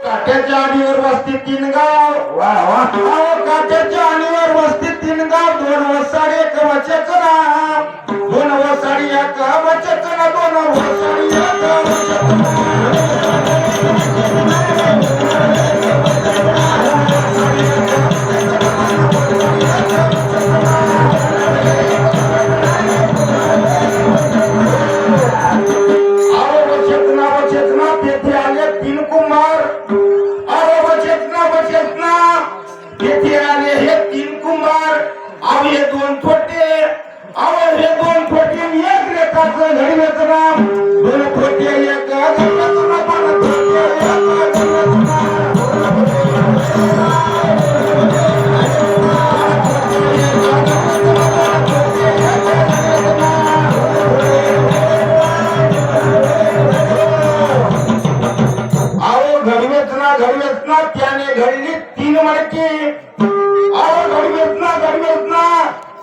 काट्याच्या आणीवर वस्ती तीन गाव वा वा काट्याच्या आणीवर वस्ती तीन गाव दोन वसाडी एक वचकना दोन वसाडी एक वचकना दोन वसाडी एक वचकना त्याने घडली तीन मडकी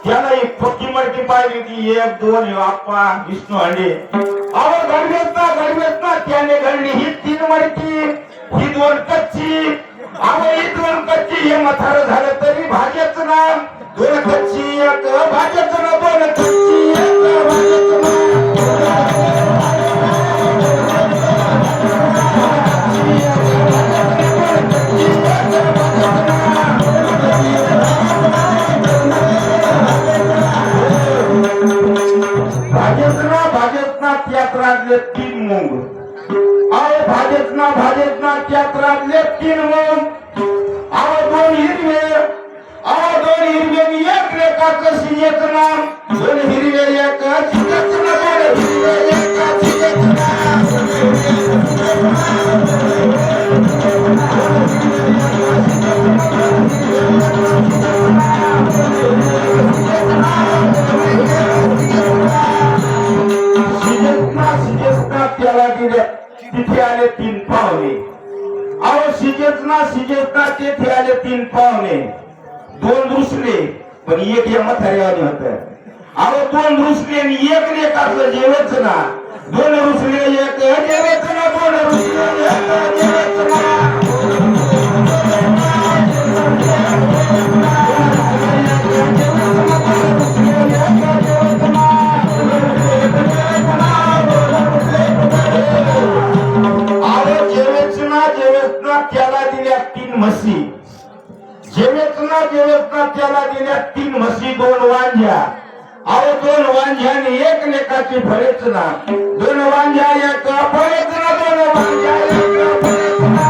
त्याला एक पक्की मडकी पाहिली होती एक दोन आप्पा विष्णू हांडे घडवेतना त्याने घडली ही तीन मडकी ही दोन कच्ची ही दोन कच्ची हे मथार झालं तरी भाज्याचं नाम दोन कच्ची एक भाज्याचं नाव दोन कच्ची एक भाज्याचं भाजपना तीन मूंग भाजपना त्यातले तीन मूंग दोन हिरवे एक रेखाचं शिजेचं नाम दोन हिरवे एक शिजेचं नाम हिरवे एक शिजेचं नाम त्याला दिले तिथे आले तीन पाहुणे शिजेतना तिथे आले तीन पाहुणे दोन रुसले पण एक या म्हाताऱ्यावानी होत दोन रुसले आणि एक लेखाचं जेवच ना दोन रुसले एक जेवच ना दोन रुसले एक जेवच ना त्याला दिल्या तीन म्हशी जेवेतना त्याला दिल्या तीन म्हशी दोन वांझ्या दोन वांझ्याने एक लेखाची फळेच ना दोन वांझ्या एक फळेच ना दोन वांझ्या एक फळेच ना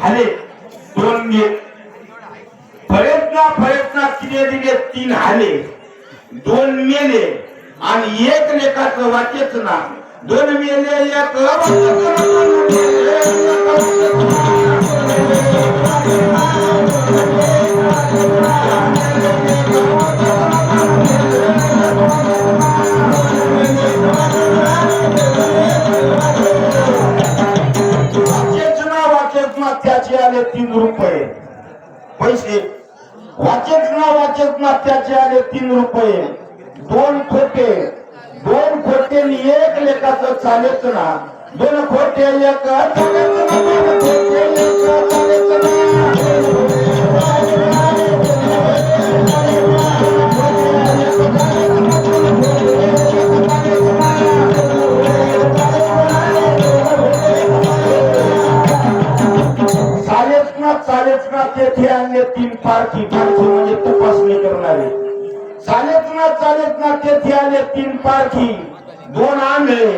हाले दोन फळेतना तिने दिले तीन हाले दोन मेले आणि एक लेखाचं वाचेच ना दोन मेले एक त्याचे आले 3 रुपये पैसे वाचेतना त्याचे आले 3 रुपये दोन खोटे आणि एक लेखाचं चालेच ना दोन खोटे एक चालेच ना दोन खोटे एक चालेच ना चालेचना तेथे आणले 3 पारखी म्हणजे तपासणी करणारे चालेचना तेथे आले 3 पारखी दोन आंधळे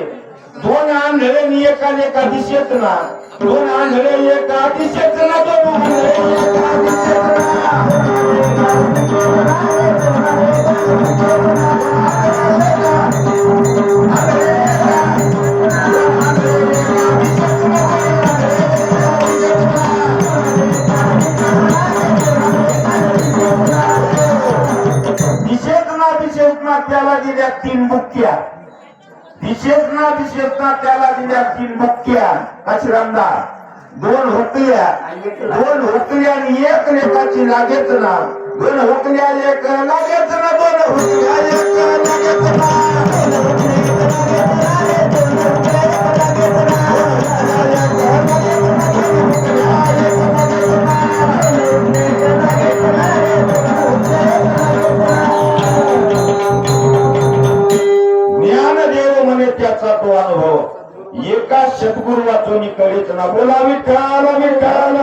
आणि एका दिशेत ना दोन आंधळे एका दिशेत ना दोन आंधळे एका दिशेत दिशेतना त्याला दिल्या 3 बुक्क्या दिशेतना त्याला दिल्या 3 बुक्क्या कचरंदा दोन हुकल्या आणि एक लेकाची लागेच ना दोन हुकल्या एक लागेच ना दोन हुकल्या एक लागेच ना ज्ञानदेव म्हणे त्याचा तो अनुभव एका सद्गुरू वाचून कळीच ना बोला विठ्ठल विठ्ठल